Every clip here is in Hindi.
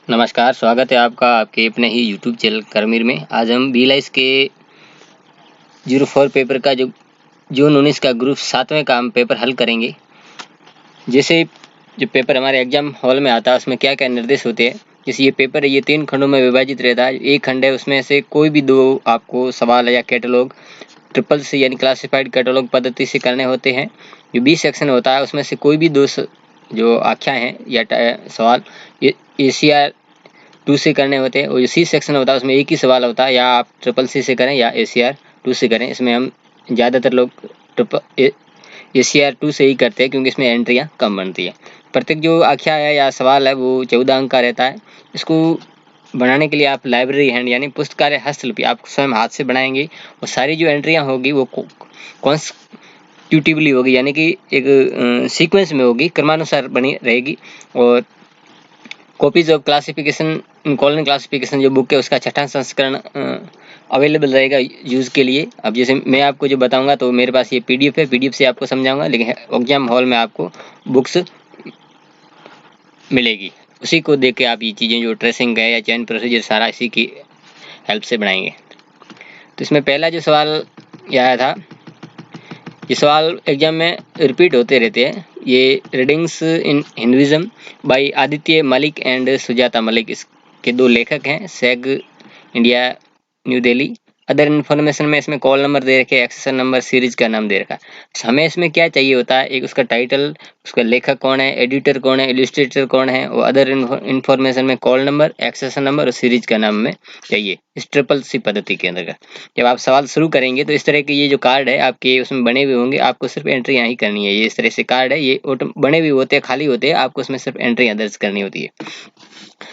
नमस्कार, स्वागत है आपका आपके अपने ही यूट्यूब चैनल करमीर में। आज हम बीएलआईएस के 04 पेपर का जो जून 19 का ग्रुप 7वें का हम पेपर हल करेंगे। जैसे जो पेपर हमारे एग्जाम हॉल में आता है उसमें क्या क्या निर्देश होते हैं। जैसे ये पेपर है, ये 3 खंडों में विभाजित रहता है। एक खंड है, उसमें से कोई भी 2 आपको सवाल या कैटलॉग ट्रिपल सी यानी क्लासिफाइड कैटलॉग पद्धति से करने होते हैं। जो बी सेक्शन होता है उसमें से कोई भी 2 जो आख्या हैं या सवाल ये एसीआर 2 से करने होते हैं। और जो सी सेक्शन होता है उसमें एक ही सवाल होता है, या आप ट्रिपल सी से करें या एसीआर 2 से करें। इसमें हम ज़्यादातर लोग एसीआर 2 से ही करते हैं क्योंकि इसमें एंट्रियाँ कम बनती है। प्रत्येक जो आख्या है या सवाल है वो 14 अंक का रहता है। इसको बनाने के लिए आप लाइब्रेरी हैंड यानी पुस्तकालय हस्तलिपि आप स्वयं हाथ से बनाएंगे और सारी जो एंट्रियाँ होगी वो कॉन्स्टिट्यूटिवली होगी, यानी कि एक सीक्वेंस में होगी, क्रमानुसार बनी रहेगी। और copies of classification colony classification जो बुक है उसका 6ठा संस्करण अवेलेबल रहेगा यूज़ के लिए। अब जैसे मैं आपको जो बताऊंगा तो मेरे पास ये पीडीएफ है, पीडीएफ से आपको समझाऊंगा, लेकिन एग्जाम हॉल में आपको बुक्स मिलेगी। उसी को देख के आप ये चीज़ें जो ट्रेसिंग है या चैन प्रोसीजर सारा इसी की हेल्प से बनाएंगे। तो इसमें पहला जो सवाल आया था, ये सवाल एग्जाम में रिपीट होते रहते हैं। ये readings in Hinduism by Aditya Malik and Sujata Malik, इसके 2 लेखक हैं, Sage India New Delhi. Other information में इसमें कॉल नंबर दे रखे, एक्सेशन नंबर, सीरीज का नाम दे रखा है। हमें इसमें क्या चाहिए होता है, एक उसका टाइटल, उसका लेखक कौन है, एडिटर कौन है, इलस्ट्रेटर कौन है, और अदर इन्फॉर्मेशन में कॉल नंबर, एक्सेशन नंबर और सीरीज का नाम में चाहिए इस ट्रिपल सी पद्धति के अंतर्गत। जब आप सवाल शुरू करेंगे तो इस तरह के ये जो कार्ड है आपके उसमें बने हुए होंगे, आपको सिर्फ एंट्रियाँ ही करनी है। ये इस तरह से कार्ड है, ये बने हुए होते हैं, खाली होते हैं, आपको उसमें सिर्फ एंट्रियाँ दर्ज करनी होती है।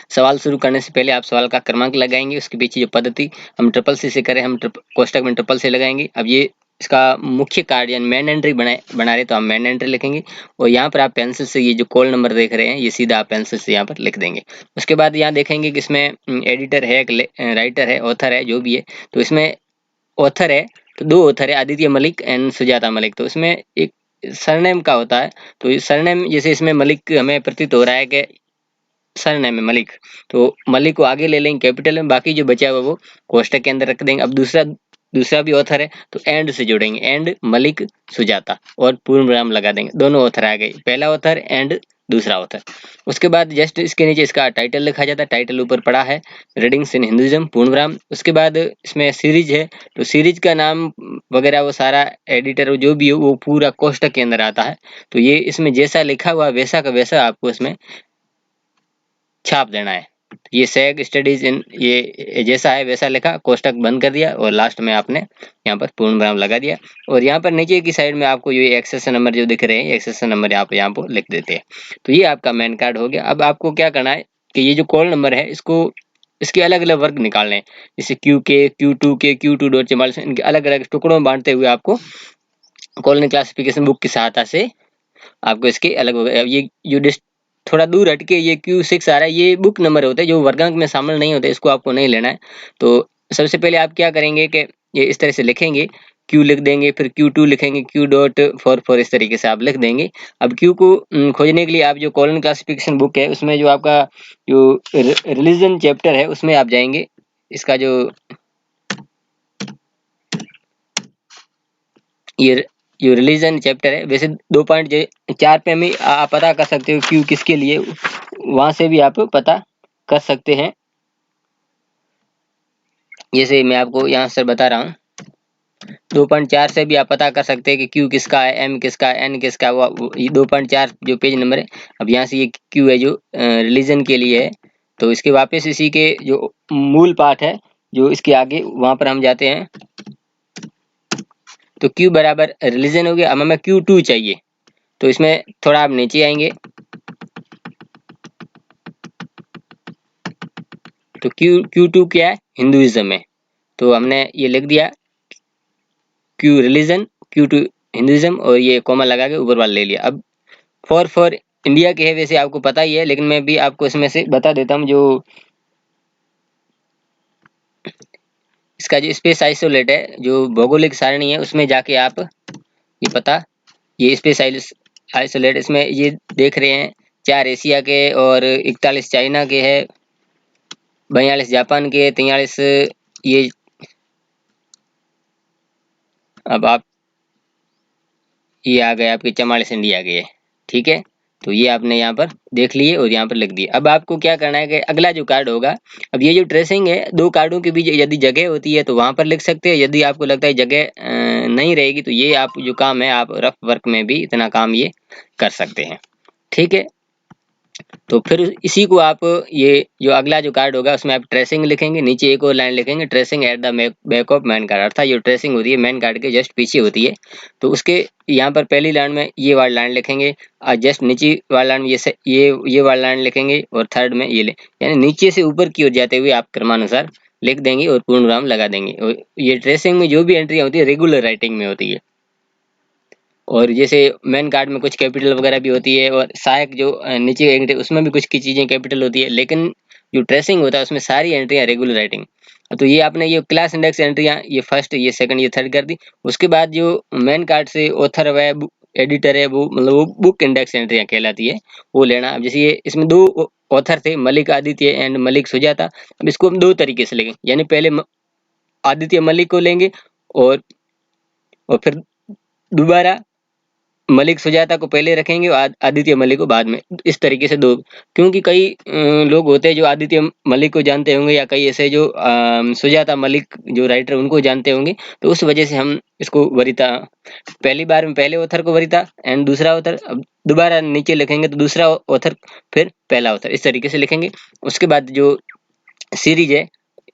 सवाल शुरू करने से पहले आप सवाल का क्रमांक लगाएंगे, उसके पीछे जो पद्धति हम ट्रिपल सी से करें हम कोष्टक में ट्रिपल सी लगाएंगे। अब ये इसका मुख्य कार्ड यानी मेन एंट्री बना रहे तो आप मेन एंट्री लिखेंगे, और यहाँ पर आप पेंसिल से ये जो कॉल नंबर देख रहे हैं ये सीधा आप पेंसिल से यहाँ पर लिख देंगे। उसके बाद यहाँ देखेंगे कि इसमें एडिटर है, राइटर है, ऑथर है, जो भी है। तो इसमें ऑथर है तो 2 ऑथर है, आदित्य मलिक एंड सुजाता मलिक। तो इसमें एक सरनेम का होता है, तो सरनेम जैसे इसमें मलिक हमें प्रतीत हो रहा है कि सरनेम है मलिक, तो मलिक को आगे ले लेंगे कैपिटल में, बाकी जो बचा हुआ वो कोष्टक के अंदर रख देंगे। अब दूसरा भी ऑथर है तो एंड से जोड़ेंगे, एंड मलिक सुजाता, और पूर्ण विराम लगा देंगे। दोनों ऑथर आ गए, पहला ऑथर एंड दूसरा ऑथर। उसके बाद जस्ट इसके नीचे इसका टाइटल लिखा जाता है, टाइटल ऊपर पड़ा है रीडिंग्स इन हिंदुइज्म पूर्ण विराम। उसके बाद इसमें सीरीज है तो सीरीज का नाम वगैरह वो सारा एडिटर जो भी हो वो पूरा कोष्टक के अंदर आता है। तो ये इसमें जैसा लिखा हुआ वैसा का वैसा आपको इसमें छाप देना है। ये सैग स्टडीज इन ये जैसा है वैसा लिखा, कोष्टक बंद कर दिया और लास्ट में आपने यहाँ पर पूर्ण विराम लगा दिया। और यहाँ पर नीचे की साइड में आपको ये एक्सेशन नंबर जो दिख रहे हैं, एक्सेशन नंबर आप यहाँ पर लिख देते हैं। तो ये आपका मेन कार्ड हो गया। अब आपको क्या करना है कि ये जो कॉल नंबर है इसके अलग अलग वर्ग निकालने हैं, जैसे क्यू के, Q2 के, Q2.44 इनके अलग अलग टुकड़ों में बांटते हुए आपको कॉलोनी क्लासिफिकेशन बुक की सहायता से आपको इसके अलग हो गए। अब ये जो थोड़ा दूर हटके ये Q6 आ रहा है, ये बुक नंबर होते हैं जो वर्गांक में शामिल नहीं होते, इसको आपको नहीं लेना है। तो सबसे पहले आप क्या करेंगे कि ये इस तरह से लिखेंगे, Q लिख देंगे, फिर Q2 लिखेंगे, Q.44 इस तरीके से आप लिख देंगे। अब Q को खोजने के लिए आप जो कॉलोनी क्लासिफिकेशन बुक है उसमें जो आपका जो रिलीजन चैप्टर है उसमें आप जाएंगे। इसका जो ये रिलीजन चैप्टर है, वैसे 2.4 पे में आप पता कर सकते हो क्यों किसके लिए, वहां से भी आप पता कर सकते हैं। जैसे मैं आपको यहाँ से बता रहा हूँ, 2.4 से भी आप पता कर सकते हैं कि क्यू किसका है, एम किसका है, एन किसका है। वो 2.4 जो पेज नंबर है। अब यहाँ से ये क्यू है जो रिलीजन के लिए है, तो इसके वापस इसी के जो मूल पाठ है जो इसके आगे वहां पर हम जाते हैं। तो क्यू बराबर रिलीजन हो गया। अब हमें Q2 चाहिए, तो इसमें थोड़ा आप नीचे आएंगे तो Q2 क्या है, हिंदुइज्म है। तो हमने ये लिख दिया Q रिलीजन, Q2 हिंदुइज्म, और ये कॉमा लगा के ऊपर वाला ले लिया। अब फॉर इंडिया के है, वैसे आपको पता ही है, लेकिन मैं भी आपको इसमें से बता देता हूँ। जो इसका जो स्पेस आइसोलेट है, जो भौगोलिक सारणी है, उसमें जाके आप ये पता, ये स्पेस आइसोलेट इसमें ये देख रहे हैं 4 एशिया के और 41 चाइना के है, 42 जापान के, 43 ये, अब आप ये आ गए आपके 44 इंडिया के, ठीक है। तो ये आपने यहाँ पर देख लिए और यहाँ पर लिख दिए। अब आपको क्या करना है कि अगला जो कार्ड होगा, अब ये जो ट्रेसिंग है, दो कार्डों के बीच यदि जगह होती है तो वहां पर लिख सकते हैं, यदि आपको लगता है जगह नहीं रहेगी तो ये आप जो काम है आप रफ वर्क में भी इतना काम ये कर सकते हैं, ठीक है। तो फिर इसी को आप ये जो अगला जो कार्ड होगा उसमें आप ट्रेसिंग लिखेंगे, नीचे एक और लाइन लिखेंगे, tracing at the back of man card, अर्थात जो ट्रेसिंग होती है मैन कार्ड के जस्ट पीछे होती है। तो उसके यहाँ पर पहली लाइन में ये वाली लाइन लिखेंगे और जस्ट नीचे वाली लाइन में ये वाली लाइन लिखेंगे और थर्ड में ये यानी नीचे से ऊपर की ओर जाते हुए आप क्रमानुसार लिख देंगे और पूर्ण विराम लगा देंगे। और ये ट्रेसिंग में जो भी एंट्री होती है रेगुलर राइटिंग में होती है, और जैसे मेन कार्ड में कुछ कैपिटल वगैरह भी होती है, और सहायक जो नीचे एंट्री उसमें भी कुछ की चीजें कैपिटल होती है, लेकिन जो ट्रेसिंग होता है उसमें सारी एंट्रियां रेगुलर राइटिंग। तो ये आपने ये क्लास इंडेक्स एंट्रियां ये फर्स्ट ये सेकंड ये थर्ड कर दी। उसके बाद जो मेन कार्ड से ऑथर है एडिटर है वो मतलब वो बुक इंडेक्स एंट्रियां कहलाती है, वो लेना। अब जैसे ये इसमें दो ऑथर थे, मलिक आदित्य एंड मलिक सुजाता। अब इसको हम दो तरीके से लेंगे, यानी पहले आदित्य मलिक को लेंगे और फिर दोबारा मलिक सुजाता को पहले रखेंगे और आदित्य मलिक को बाद में, इस तरीके से दो। क्योंकि कई लोग होते हैं जो आदित्य मलिक को जानते होंगे, या कई ऐसे जो सुजाता मलिक जो राइटर उनको जानते होंगे, तो उस वजह से हम इसको वरीता पहली बार में पहले ऑथर को वरीता एंड दूसरा ऑथर, अब दोबारा नीचे लिखेंगे तो दूसरा ऑथर फिर पहला ऑथर, इस तरीके से लिखेंगे। उसके बाद जो सीरीज है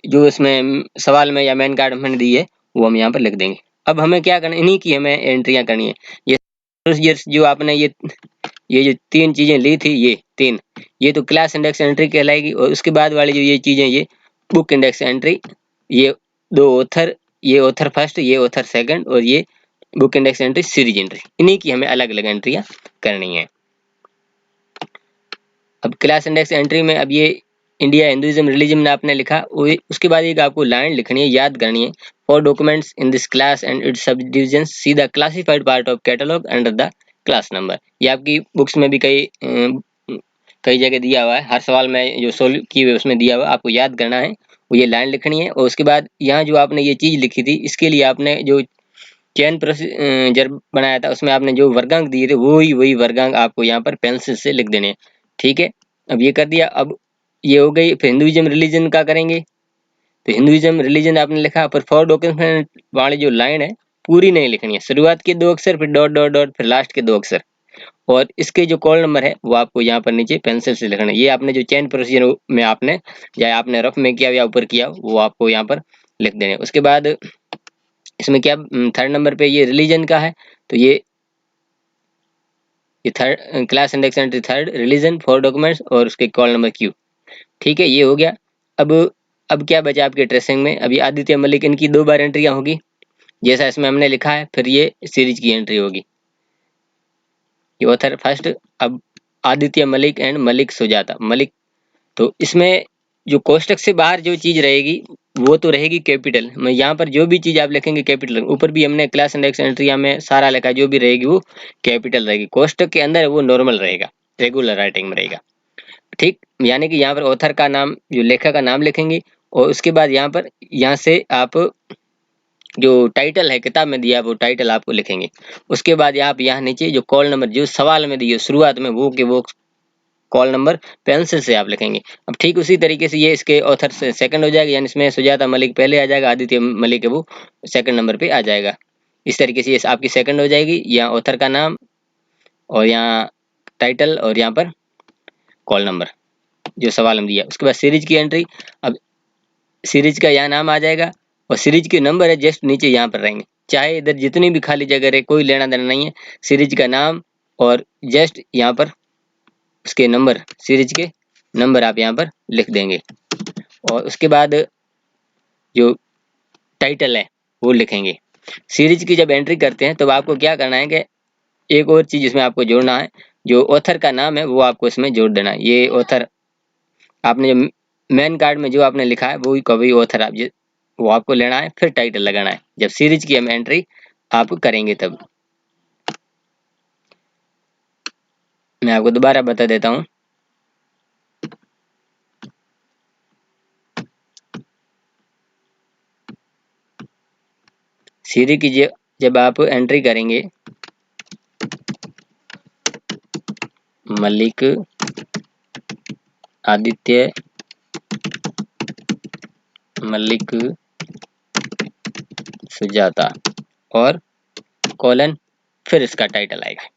जो इसमें सवाल में या मेन कार्ड हमने दी है वो हम यहाँ पर लिख देंगे। अब हमें क्या करना है, इन्हीं की हमें एंट्रियां करनी है। ये जो आपने ये जो तीन चीजें ली थी, ये तीन, ये तो क्लास इंडेक्स एंट्री कहलाएगी। और उसके बाद वाली जो ये चीजें ये बुक इंडेक्स एंट्री, ये दो ऑथर, ये ऑथर फर्स्ट ये ऑथर सेकंड, और ये book index entry series entry, इन्हीं की हमें अलग अलग एंट्रियां करनी है। अब क्लास इंडेक्स एंट्री में अब ये इंडिया हिंदुइज्म रिलीजन में आपने लिखा, उसके बाद एक आपको लाइन लिखनी है, याद करनी है, for documents in this class and it's sub division see the classified part of catalogue under the class number. ये आपकी बुक्स में भी कई जगह दिया हुआ है, हर सवाल में जो सोल्व की हुई उसमें दिया हुआ, आपको याद करना है, वो ये लाइन लिखनी है। और उसके बाद यहाँ जो आपने ये चीज लिखी थी, इसके लिए आपने जो चयन प्रोसीजर बनाया था उसमें आपने जो वर्गांक दिए थे वही वर्गांक आपको यहाँ पर पेंसिल से लिख देने हैं, ठीक है। अब ये कर दिया। अब ये हो गई, फिर हिंदुइज्म रिलीजन का करेंगे। तो हिंदुइज्म रिलीजन आपने लिखा, पर फॉर डॉक्यूमेंट वाली जो लाइन है पूरी नहीं लिखनी है, शुरुआत के दो अक्षर फिर डॉट डॉट डॉट फिर लास्ट के दो अक्षर, और इसके जो कॉल नंबर है वो आपको यहाँ पर नीचे पेंसिल से लिखना है। ये आपने जो चेन प्रोसीजर में आपने या आपने रफ में किया या ऊपर किया वो आपको यहाँ पर लिख देने। उसके बाद इसमें क्या थर्ड नंबर पे ये रिलीजन का है, तो ये third class index entry third religion for documents और उसके कॉल नंबर क्यू, ठीक है। ये हो गया। अब अब क्या बचा आपके ट्रेसिंग में, अभी आदित्य मलिक इनकी दो बार एंट्रियां होगी जैसा इसमें हमने लिखा है, फिर ये सीरीज की एंट्री होगी, ये ऑथर फर्स्ट। अब आदित्य मलिक एंड मलिक सुजाता मलिक, तो इसमें जो कोष्टक से बाहर जो चीज रहेगी वो तो रहेगी कैपिटल में, यहाँ पर जो भी चीज आप लिखेंगे कैपिटल, ऊपर भी हमने क्लास इंडेक्स एंट्री में सारा लिखा, जो भी रहेगी वो कैपिटल रहेगी, कोष्टक के अंदर वो नॉर्मल रहेगा, रेगुलर राइटिंग में रहेगा, ठीक। यानी कि यहाँ पर ऑथर का नाम जो लेखक का नाम लिखेंगे, और उसके बाद यहाँ से आप जो टाइटल है किताब में दिया वो टाइटल आपको लिखेंगे। उसके बाद आप यहाँ नीचे जो कॉल नंबर जो सवाल में दिए शुरुआत में वो कॉल नंबर पेंसिल से आप लिखेंगे। अब ठीक उसी तरीके से ये इसके ऑथर से सेकंड हो जाएगा, यानी इसमें सुजाता मलिक पहले आ जाएगा, आदित्य मलिक है वो सेकंड नंबर पे आ जाएगा। इस तरीके से ये आपकी सेकंड हो जाएगी, यहाँ ऑथर का नाम और यहाँ टाइटल और यहाँ पर कॉल नंबर जो सवाल में दिया। उसके बाद सीरीज की एंट्री, अब सीरीज का यहाँ नाम आ जाएगा और सीरीज के नंबर है जस्ट नीचे यहाँ पर रहेंगे, चाहे इधर जितनी भी खाली जगह रहे कोई लेना देना नहीं है, सीरीज का नाम और जस्ट यहाँ पर उसके नंबर, सीरीज के नंबर आप यहाँ पर लिख देंगे। और उसके बाद जो टाइटल है वो लिखेंगे। सीरीज की जब एंट्री करते हैं तो आपको क्या करना है कि एक और चीज इसमें आपको जोड़ना है, जो ऑथर का नाम है वो आपको इसमें जोड़ देना है। ये ऑथर आपने जो मेन कार्ड में जो आपने लिखा है वही कभी ऑथर आप वो आपको लेना है, फिर टाइटल लगाना है जब सीरीज की हम एंट्री आप करेंगे तब। मैं आपको दोबारा बता देता हूँ। सीरीज की जब आप एंट्री करेंगे मलिक आदित्य मलिक सुजाता और कॉलन फिर इसका टाइटल आएगा।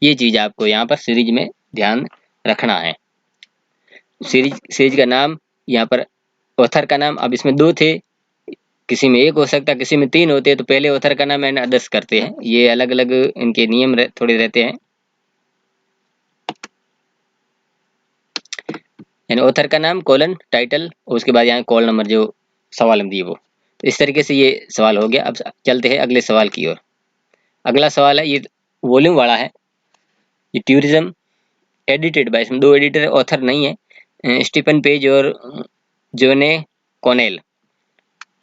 ये चीज आपको यहाँ पर सीरीज में ध्यान रखना है। सीरीज का नाम, यहाँ पर ऑथर का नाम, अब इसमें 2 थे, किसी में 1 हो सकता है, किसी में 3 होते हैं, तो पहले ऑथर का नाम एंड अदर्स करते हैं। ये अलग अलग इनके नियम थोड़े रहते हैं। यानी ऑथर का नाम कॉलन टाइटल और उसके बाद यहाँ कॉल नंबर जो सवाल हम दिए वो। तो इस तरीके से ये सवाल हो गया। अब चलते हैं अगले सवाल की ओर। अगला सवाल है, ये वॉल्यूम वाला है। ये टूरिज्म एडिटेड बाय, इसमें 2 एडिटर, ऑथर नहीं है, स्टीफन पेज और जोने कॉनेल।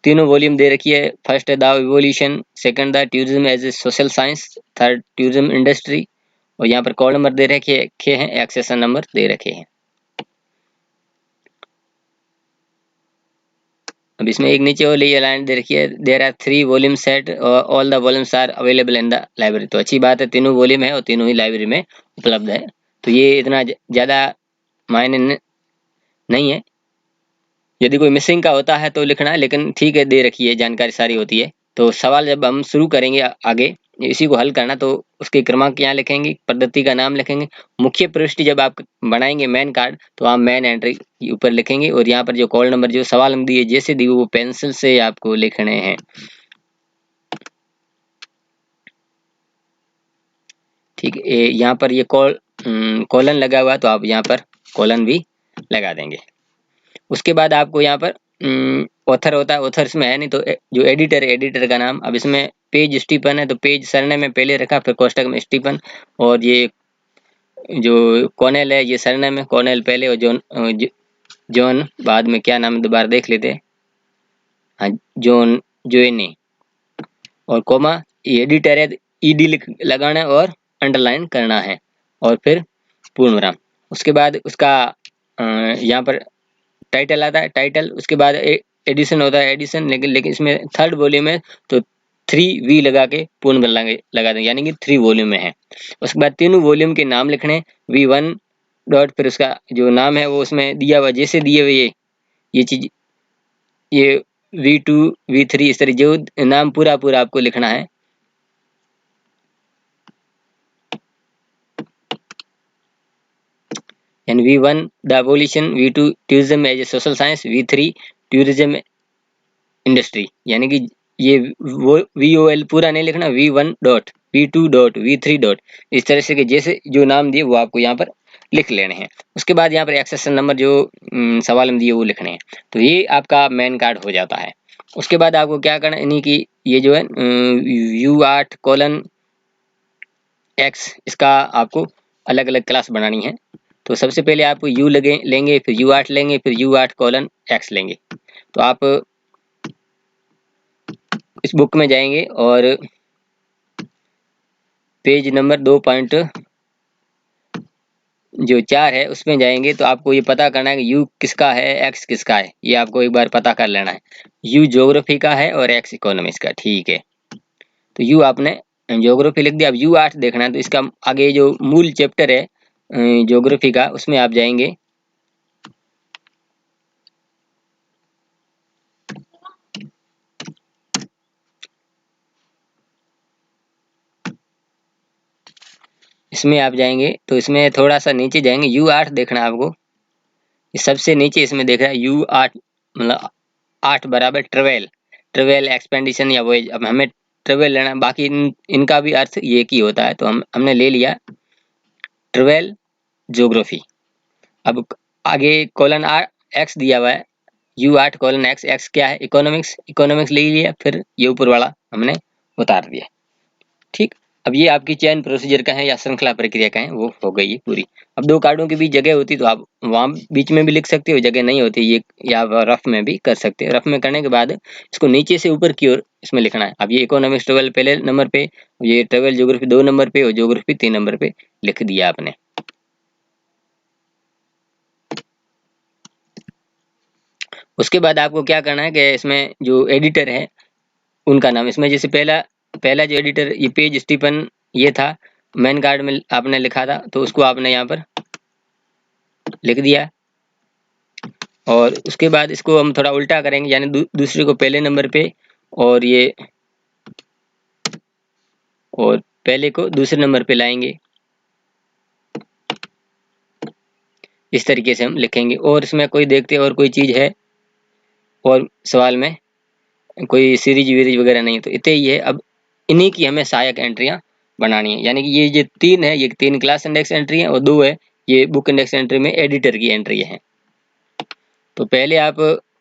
तीनों वॉल्यूम दे रखी है। फर्स्ट है the evolution, second the tourism as a social science, third tourism industry, और यहाँ पर कॉल नंबर दे रखे हैं, एक्सेशन नंबर दे रखे हैं। अब इसमें एक नीचे और ये लाइन दे रखी है, there are 3 volume set, all the volumes are available in the library. तो अच्छी बात है, तीनों वॉल्यूम है और तीनों ही लाइब्रेरी में उपलब्ध है। तो ये इतना ज़्यादा मायने नहीं है। यदि कोई मिसिंग का होता है तो लिखना है, लेकिन ठीक है, दे रखी है, जानकारी सारी होती है। तो सवाल जब हम शुरू करेंगे आगे इसी को हल करना, तो उसके क्रमांक यहाँ लिखेंगे, पद्धति का नाम लिखेंगे। मुख्य प्रविष्टि जब आप बनाएंगे मेन कार्ड, तो आप मेन एंट्री के ऊपर लिखेंगे, और यहाँ पर जो कॉल नंबर जो सवाल हम दिए जैसे दिए वो पेंसिल से आपको लिखने हैं। ठीक है, यहाँ पर ये कॉलन लगा हुआ, तो आप यहाँ पर कॉलन भी लगा देंगे। उसके बाद आपको यहाँ पर ऑथर होता है, ऑथर इसमें है नहीं, तो जो एडिटर है, एडिटर का नाम, अब इसमें पेज स्टीफन है, तो पेज सरनेम में पहले रखा, फिर कोष्टक में स्टीफन, और ये जो कॉनेल है ये सरनेम है, कॉनेल पहले, और जॉन बाद में, क्या नाम है दोबारा देख लेते हैं, हाँ, जॉन जोने, और कोमा ये एडिटर है, ईडी लगाना है और अंडरलाइन करना है, और फिर पूर्ण विराम। उसके बाद उसका यहाँ पर टाइटल आता है, टाइटल, उसके बाद एडिशन होता है, एडिशन, लेकिन इसमें थर्ड वॉल्यूम है, तो 3V लगा के पूर्ण लगा देंगे, यानी कि 3 वॉल्यूम में है। उसके बाद तीनों वॉल्यूम के नाम लिखने, V1 डॉट, फिर उसका जो नाम है वो उसमें दिया हुआ, जैसे दिए हुए ये चीज, ये V2 V3 इस तरह जो नाम पूरा पूरा आपको लिखना है। And V1 the abolition, V2 tourism as a social science, V3 tourism industry, यानी कि ये वो VOL पूरा नहीं लिखना, V1 dot, V2 dot, V3 dot, इस तरह से कि जैसे जो नाम दिए वो आपको यहाँ पर लिख लेने हैं। उसके बाद यहाँ पर एक्सेशन नंबर जो सवाल में दिए वो लिखने हैं। तो ये आपका मेन कार्ड हो जाता है। उसके बाद आपको क्या करना है, यानी कि ये जो है U8 कॉलन X, इसका आपको अलग अलग क्लास बनानी है। तो सबसे पहले आप U लेंगे, फिर U8 लेंगे, फिर U8 कॉलन X लेंगे। तो आप इस बुक में जाएंगे और पेज नंबर 2.4 है उसमें जाएंगे, तो आपको ये पता करना है कि U किसका है, X किसका है, ये आपको एक बार पता कर लेना है। U ज्योग्राफी का है और X इकोनॉमिक्स का, ठीक है। तो U आपने ज्योग्राफी लिख दिया। अब U8 देखना है, तो इसका आगे जो मूल चैप्टर है ज्योग्राफी का, उसमें आप जाएंगे, इसमें आप जाएंगे, तो इसमें थोड़ा सा नीचे जाएंगे, U8 देखना है आपको, सबसे नीचे इसमें देख रहा है U8, मतलब 8 बराबर ट्रेवल, ट्रेवल एक्सपेंडिशन या वॉयेज। अब हमें ट्रेवल लेना है, बाकी इनका भी अर्थ ये ही होता है, तो हमने ले लिया ट्रेवल ज्योग्राफी। अब आगे कॉलन X दिया हुआ है, U8 कॉलन X, X क्या है, इकोनॉमिक्स, इकोनॉमिक्स ले लिया, फिर ये ऊपर वाला हमने उतार दिया, ठीक। अब ये आपकी चयन प्रोसीजर का है या श्रृंखला प्रक्रिया का है, वो हो गई है पूरी। अब 2 कार्डों के बीच जगह होती तो आप वहां बीच में भी लिख सकते हो, जगह नहीं होती ये, या रफ में भी कर सकते हो। रफ में करने के बाद इसको नीचे से ऊपर की ओर इसमें लिखना है। अब ये इकोनॉमिक्स ट्रेवल पहले नंबर पे, ये ट्रेवल ज्योग्राफी 2 नंबर पे और ज्योग्राफी 3 नंबर पे लिख दिया आपने। उसके बाद आपको क्या करना है कि इसमें जो एडिटर है उनका नाम। इसमें जैसे पहला जो एडिटर ये पेज स्टीफन ये था, मेन कार्ड में आपने लिखा था, तो उसको आपने यहाँ पर लिख दिया। और उसके बाद इसको हम थोड़ा उल्टा करेंगे, यानी दूसरे को पहले नंबर पे और ये और पहले को दूसरे नंबर पे लाएंगे। इस तरीके से हम लिखेंगे। और इसमें कोई देखते और कोई चीज़ है और सवाल में कोई सीरीज वीरीज वगैरह नहीं, तो इतने ही है। अब इन्हीं की हमें सहायक एंट्रियां बनानी है, यानी कि ये जो 3 है, ये 3 क्लास इंडेक्स एंट्री है और 2 है ये बुक इंडेक्स एंट्री में एडिटर की एंट्री है। तो पहले आप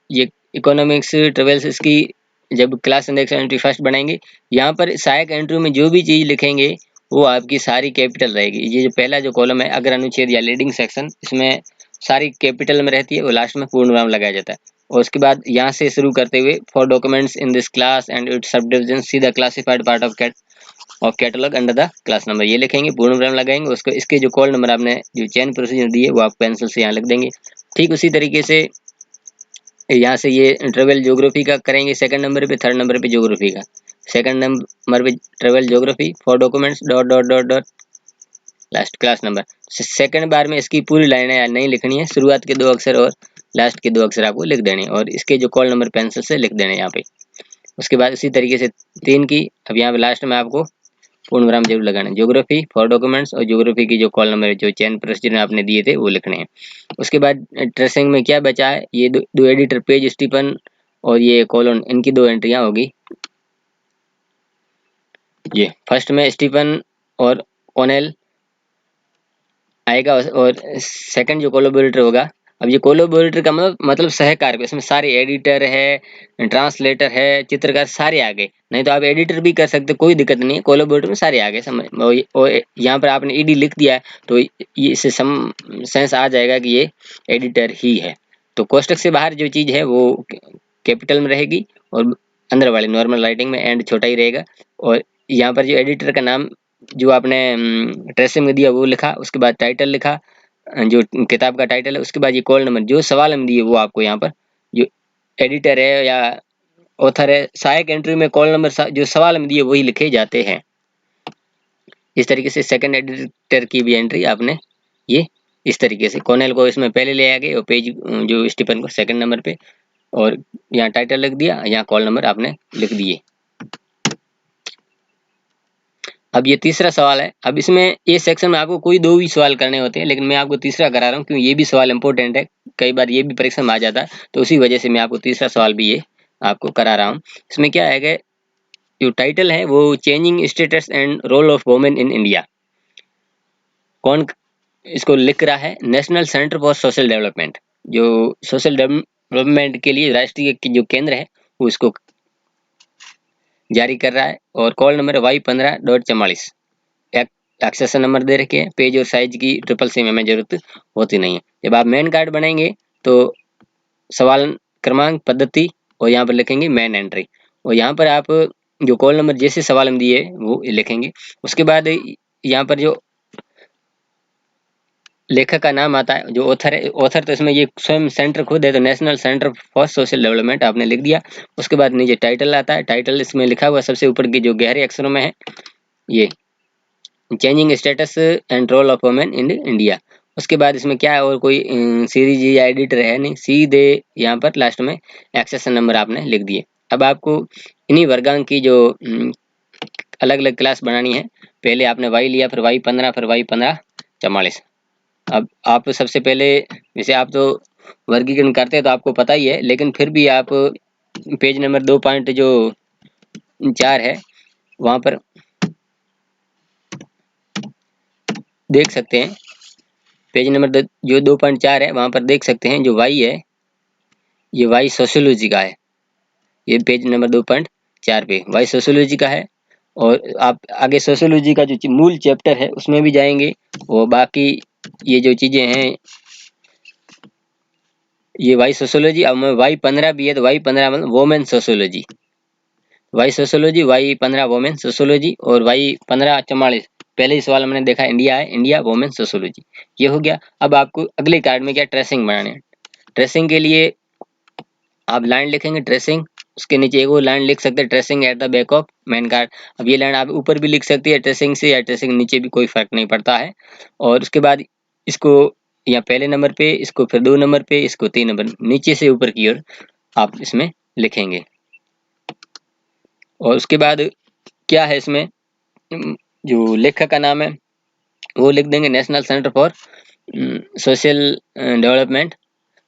ये इकोनॉमिक्स ट्रेवल्स इसकी जब क्लास इंडेक्स एंट्री फर्स्ट बनाएंगे, यहाँ पर सहायक एंट्री में जो भी चीज़ लिखेंगे वो आपकी सारी कैपिटल रहेगी। ये जो पहला जो कॉलम है अगर अनुच्छेद या लीडिंग सेक्शन, इसमें सारी कैपिटल में रहती है और लास्ट में पूर्ण विराम लगाया जाता है। और उसके बाद यहाँ से शुरू करते हुए for documents in this class and it's sub division see the classified part of catalogue under the class number, ये लिखेंगे, पूर्ण विराम लगाएंगे। उसको इसके जो कॉल नंबर आपने जो चेन प्रोसीजर दी है वो आप पेंसिल से यहाँ लिख देंगे। ठीक उसी तरीके से यहाँ से ये ट्रेवल ज्योग्राफी का करेंगे सेकंड नंबर पे, थर्ड नंबर पे ज्योग्राफी का, सेकंड नंबर पे travel geography for documents dot dot dot dot last class number. Second बार में इसकी पूरी लाइनें नहीं लिखनी है, शुरुआत के 2 अक्षर और लास्ट के 2 अक्षर आपको लिख देने हैं और इसके जो कॉल नंबर पेंसिल से लिख देने यहाँ पे। उसके बाद इसी तरीके से 3 की, अब यहाँ पे लास्ट में आपको पूर्ण विराम जरूर लगाना है। ज्योग्राफी फॉर डॉक्यूमेंट्स और ज्योग्राफी की जो कॉल नंबर जो चेन प्रोसीजर आपने दिए थे वो लिखने हैं। उसके बाद ट्रेसिंग में क्या बचा है, ये दो एडिटर पेज स्टीफन और ये कॉलन, इनकी 2 एंट्रियां होगी। ये फर्स्ट में स्टीफन और कॉनेल आएगा और सेकंड जो कोलैबोरेटर होगा। अब ये कोलैबोरेटर का मतलब सहकार, इसमें सारे एडिटर है, ट्रांसलेटर है, चित्रकार सारे आ गए। नहीं तो आप एडिटर भी कर सकते, कोई दिक्कत नहीं है, कोलैबोरेटर में सारे आ गए समझ। और यहाँ पर आपने ईडी लिख दिया है तो ये इससे सेंस आ जाएगा कि ये एडिटर ही है। तो कोष्टक से बाहर जो चीज़ है वो कैपिटल में रहेगी और अंदर वाले नॉर्मल राइटिंग में एंड छोटा ही रहेगा। और यहाँ पर जो एडिटर का नाम जो आपने ट्रेसिंग में दिया वो लिखा, उसके बाद टाइटल लिखा जो किताब का टाइटल है, उसके बाद ये कॉल नंबर जो सवाल हम दिए वो आपको यहाँ पर जो एडिटर है या ऑथर है, सहायक एंट्री में कॉल नंबर जो सवाल हम दिए वही लिखे जाते हैं। इस तरीके से सेकंड एडिटर की भी एंट्री आपने ये इस तरीके से कॉर्नेल को इसमें पहले ले आ गए और पेज जो स्टीफन को सेकंड नंबर पे, और यहाँ टाइटल लिख दिया, यहाँ कॉल नंबर आपने लिख दिए। अब ये तीसरा सवाल है। अब इसमें ये सेक्शन में आपको कोई 2 भी सवाल करने होते हैं, लेकिन मैं आपको तीसरा करा रहा हूँ क्योंकि ये भी सवाल इंपॉर्टेंट है, कई बार ये भी परीक्षा में आ जाता है, तो उसी वजह से मैं आपको तीसरा सवाल भी ये आपको करा रहा हूँ। इसमें क्या है कि जो टाइटल है वो changing status and role of women in India, कौन इसको लिख रहा है, national centre for social development, जो सोशल डेवलपमेंट के लिए राष्ट्रीय जो केंद्र है वो इसको जारी कर रहा है। और call number Y15.44, accession number दे रखे हैं, पेज और साइज की CCC में हमें जरूरत होती नहीं है। जब आप मेन कार्ड बनाएंगे तो सवाल क्रमांक पद्धति और यहाँ पर लिखेंगे मेन एंट्री, और यहाँ पर आप जो कॉल नंबर जैसे सवाल हम दिए वो लिखेंगे। उसके बाद यहाँ पर जो लेखक का नाम आता है, जो ऑथर है, ऑथर तो इसमें ये स्वयं सेंटर खुद है, तो national centre for social development आपने लिख दिया। उसके बाद नीचे टाइटल आता है, टाइटल इसमें लिखा हुआ सबसे ऊपर की जो गहरे अक्षरों में है ये changing status and role of women in India. उसके बाद इसमें क्या है, और कोई सीरीज या एडिटर है नहीं, सीधे यहाँ पर लास्ट में एक्सेशन नंबर आपने लिख दिए। अब आपको इन्हीं वर्गांक की जो अलग अलग क्लास बनानी है, पहले आपने Y लिया, फिर Y15, फिर Y1544। अब आप सबसे पहले, जैसे आप तो वर्गीकरण करते हैं तो आपको पता ही है, लेकिन फिर भी आप पेज नंबर 2.4 है वहाँ पर देख सकते हैं, पेज नंबर जो 2.4 है वहाँ पर देख सकते हैं जो Y है ये Y सोशियोलॉजी का है, ये पेज नंबर 2.4 पे Y सोशियोलॉजी का है। और आप आगे सोशियोलॉजी का जो मूल चैप्टर है उसमें भी जाएंगे, वो बाकी ये जो चीज़ें हैं ये Y सोशियोलॉजी। अब मैं Y15 भी है तो Y15 मतलब women sociology, Y sociology, Y15 women sociology, और Y1544 पहले ही सवाल हमने देखा इंडिया है, इंडिया वोमेन सोशियोलॉजी, ये हो गया। अब आपको अगले कार्ड में क्या ट्रेसिंग बनाने हैं। ट्रेसिंग के लिए आप लाइन लिखेंगे ट्रेसिंग उसके नीचे एक वो लाइन लिख सकते हैं, tracing at the back of main card. अब ये लाइन आप ऊपर भी लिख सकती है ट्रेसिंग से या ट्रेसिंग नीचे भी, कोई फर्क नहीं पड़ता है। और उसके बाद इसको या पहले नंबर पे, इसको फिर 2 नंबर पे, इसको 3 नंबर, नीचे से ऊपर की ओर आप इसमें लिखेंगे। और उसके बाद क्या है इसमें, जो लेखक का नाम है वो लिख देंगे national centre for social development,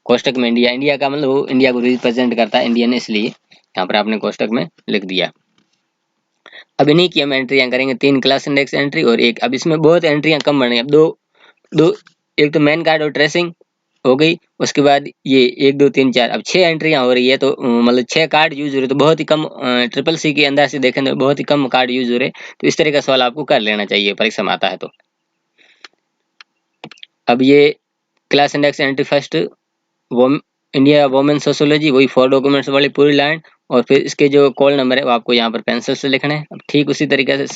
कोष्टक में इंडिया। इंडिया का मतलब वो इंडिया को रिप्रेजेंट करता है, इंडियन, इसलिए यहाँ पर आपने कोष्टक में लिख दिया। अब इन्हीं की हम एंट्रियां करेंगे, 3 क्लास इंडेक्स एंट्री और एक। अब इसमें बहुत एंट्रियां कम बढ़ गई, अब दो एक तो मेन कार्ड और ट्रेसिंग हो गई, उसके बाद ये 1 2 3 4, अब 6 एंट्रियां हो रही है। तो मतलब 6 कार्ड यूज हो रहे, तो बहुत ही कम, ट्रिपल सी के अंदर से देखें तो बहुत ही कम कार्ड यूज हो रहे। तो इस तरह का सवाल आपको कर लेना चाहिए परीक्षा में आता है तो। अब ये क्लास इंडेक्स एंट्री फर्स्ट, वो इंडिया वोमेन सोशोलॉजी, वही 4 डॉक्यूमेंट्स वाली पूरी लाइन। और फिर इसके जो कॉल नंबर है वो आपको यहाँ पर पेंसिल से लिखना है। अब ठीक उसी तरीके से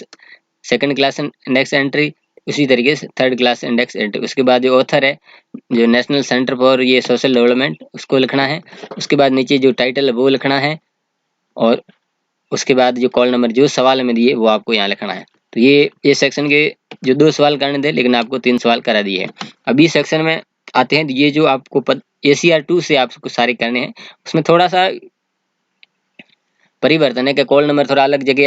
सेकंड क्लास इंडेक्स एंट्री, उसी तरीके से थर्ड क्लास इंडेक्स एंट्री। उसके बाद जो ऑथर है, जो नेशनल सेंटर फॉर ये सोशल डेवलपमेंट, उसको लिखना है। उसके बाद नीचे जो टाइटल है वो लिखना है। और उसके बाद जो कॉल नंबर जो सवाल में दिए वो आपको यहाँ लिखना है। तो ये सेक्शन के जो 2 सवाल करने थे, लेकिन आपको 3 सवाल करा दिए हैं। अभी सेक्शन में आते हैं, ये जो आपको ACR 2 से आपको सारे करने हैं, उसमें थोड़ा सा परिवर्तन है कि कॉल नंबर थोड़ा अलग जगह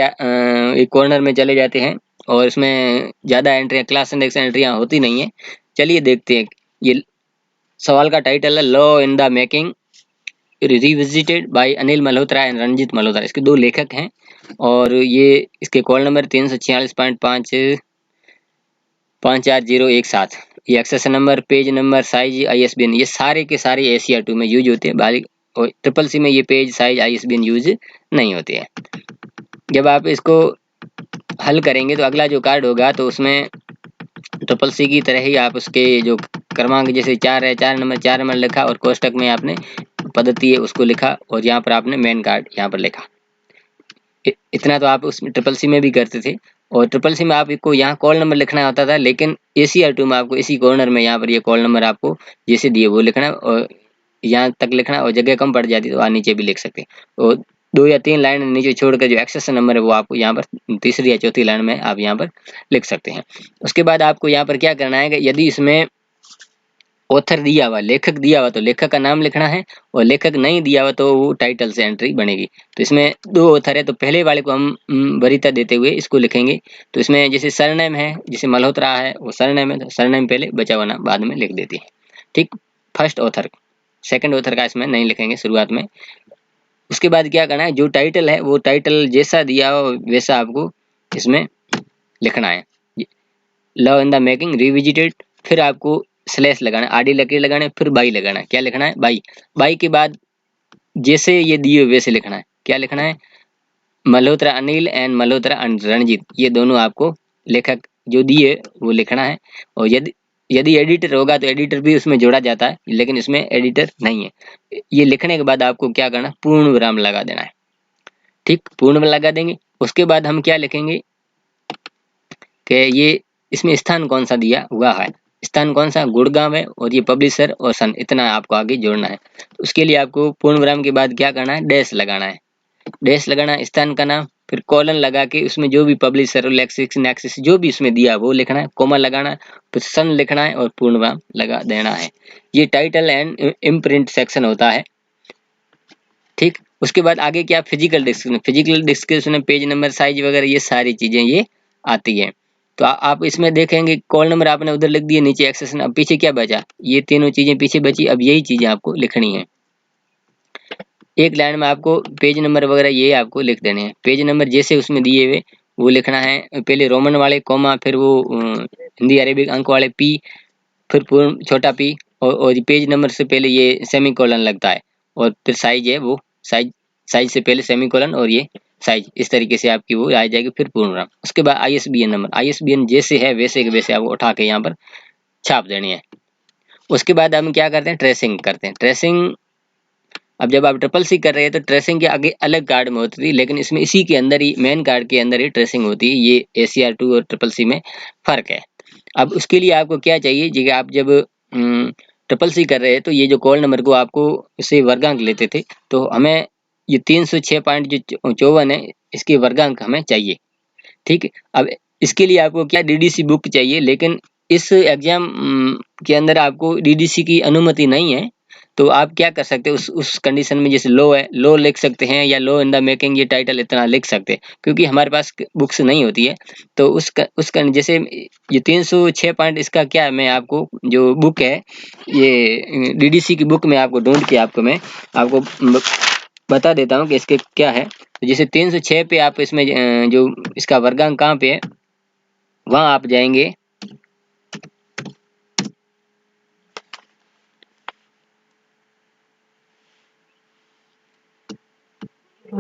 एक कॉर्नर में चले जाते हैं, और इसमें ज़्यादा एंट्रियाँ, क्लास इंडेक्स एंट्रियाँ होती नहीं है। चलिए देखते हैं। ये सवाल का टाइटल है law in the making revisited by Anil Malhotra and Ranjit Malhotra, इसके 2 लेखक हैं। और ये इसके कॉल नंबर 346.54017। ये access number, page number, size, ISBN, ये सारे के सारे ACR 2 में यूज होते हैं। बालिक और ट्रिपल सी में ये पेज, साइज, ISBN यूज नहीं होते हैं। जब आप इसको हल करेंगे तो अगला जो कार्ड होगा तो उसमें ट्रिपल सी की तरह ही आप उसके जो क्रमांक, जैसे 4 है, 4 नंबर लिखा, और कोष्टक में आपने पद्धति है उसको लिखा, और यहाँ पर आपने मेन कार्ड यहाँ पर लिखा। इतना तो आप उसमें ट्रिपल सी में भी करते थे। और ट्रिपल सी में आपको यहाँ कॉल नंबर लिखना होता था, लेकिन ACR 2 में आपको इसी कॉर्नर में यहाँ पर ये कॉल नंबर आपको जैसे दिए वो लिखना, और यहाँ तक लिखना, और जगह कम पड़ जाती तो नीचे भी लिख सकते हैं। और 2 या 3 लाइन नीचे छोड़कर जो एक्सेस नंबर है वो आपको यहाँ पर तीसरी या चौथी लाइन में आप यहाँ पर लिख सकते हैं। उसके बाद आपको यहाँ पर क्या करना है कि यदि इसमें ऑथर दिया हुआ, लेखक दिया हुआ, तो लेखक का नाम लिखना है, और लेखक नहीं दिया हुआ तो वो टाइटल से एंट्री बनेगी। तो इसमें 2 ऑथर है, तो पहले वाले को हम वरीयता देते हुए इसको लिखेंगे। तो इसमें जैसे सरनेम है, जैसे मल्होत्रा है वो सरनेम है, तो सरनेम पहले, बचा हुआ नाम बाद में लिख देती है। ठीक, फर्स्ट ऑथर, सेकंड ऑथर का इसमें नहीं लिखेंगे शुरुआत में। उसके बाद क्या करना है, जो टाइटल है वो टाइटल जैसा दिया हो वैसा आपको इसमें लिखना है। Love in the making revisited, फिर आपको स्लैश लगाना है, आडी लकीर लगाना है, फिर बाई लगाना है। क्या लिखना है, बाई। बाई के बाद जैसे ये दिए वैसे लिखना है। क्या लिखना है, मल्होत्रा अनिल एंड मल्होत्रा रणजीत, ये दोनों आपको लेखक जो दिए वो लिखना है। और यदि यदि एडिटर होगा तो एडिटर भी उसमें जोड़ा जाता है, लेकिन इसमें एडिटर नहीं है। ये लिखने के बाद आपको क्या करना, पूर्ण विराम लगा देना है। ठीक, पूर्ण में लगा देंगे। उसके बाद हम क्या लिखेंगे कि ये इसमें स्थान कौन सा दिया हुआ है, स्थान कौन सा, गुड़गांव है, और ये पब्लिशर और सन, इतना आपको आगे जोड़ना है। तो उसके लिए आपको पूर्ण विराम के बाद क्या करना है, डैश लगाना है। डैश लगाना है, स्थान का नाम, फिर कॉलन लगा के उसमें जो भी पब्लिशर, लेक्सिस, नेक्सिस जो भी इसमें दिया वो लिखना है, कोमा लगाना है, फिर सन लिखना है, और पूर्ण विराम लगा देना है। ये टाइटल एंड इम्प्रिंट सेक्शन होता है। ठीक, उसके बाद आगे क्या, फिजिकल डिस्क्रिप्शन, फिजिकल डिस्क्रिप्शन में पेज नंबर, साइज वगैरह ये सारी चीजें ये आती है। तो आप इसमें देखेंगे कॉल नंबर आपने उधर लिख दिए, नीचे एक्सेस, अब पीछे क्या बचा, ये तीनों चीजें पीछे बची। अब यही चीजें आपको लिखनी है। एक लाइन में आपको पेज नंबर वगैरह ये आपको लिख देने हैं। पेज नंबर जैसे उसमें दिए हुए वो लिखना है, पहले रोमन वाले कोमा, फिर वो हिंदी अरेबिक अंक वाले P, फिर पूर्ण छोटा P, और पेज नंबर से पहले ये सेमी कोलन लगता है, और फिर साइज है वो साइज, साइज से पहले सेमी कोलन, और ये साइज, इस तरीके से आपकी वो आ जाएगी। फिर पूर्ण विराम। उसके बाद ISBN नंबर, ISBN जैसे है वैसे के वैसे आपको उठा के यहाँ पर छाप देनी है। उसके बाद हम क्या करते हैं, ट्रेसिंग करते हैं। ट्रेसिंग, अब जब आप ट्रिपल सी कर रहे हैं तो ट्रेसिंग के आगे अलग कार्ड में होती थी, लेकिन इसमें इसी के अंदर ही, मेन कार्ड के अंदर ही ट्रेसिंग होती है। ये ACR 2 और ट्रिपल सी में फर्क है। अब उसके लिए आपको क्या चाहिए जी, आप जब ट्रिपल सी कर रहे हैं तो ये जो कॉल नंबर को आपको इससे वर्गांक लेते थे, तो हमें ये 306 पॉइंट जो 54 है, इसके वर्गांक हमें चाहिए। ठीक है, अब इसके लिए आपको क्या डीडीसी बुक चाहिए, लेकिन इस एग्जाम के अंदर आपको डीडीसी की अनुमति नहीं है। तो आप क्या कर सकते हैं उस कंडीशन में, जैसे लो है, लो लिख सकते हैं, या लो इन द मेकिंग, ये टाइटल इतना लिख सकते हैं, क्योंकि हमारे पास बुक्स नहीं होती है। तो जैसे ये 306 पॉइंट, इसका क्या है, मैं आपको जो बुक है, ये डीडीसी की बुक में आपको ढूंढ के मैं आपको बता देता हूँ कि इसके क्या है। तो जैसे 306 पे आप इसमें जो इसका वर्गांक कहाँ पे है, वहाँ आप जाएंगे।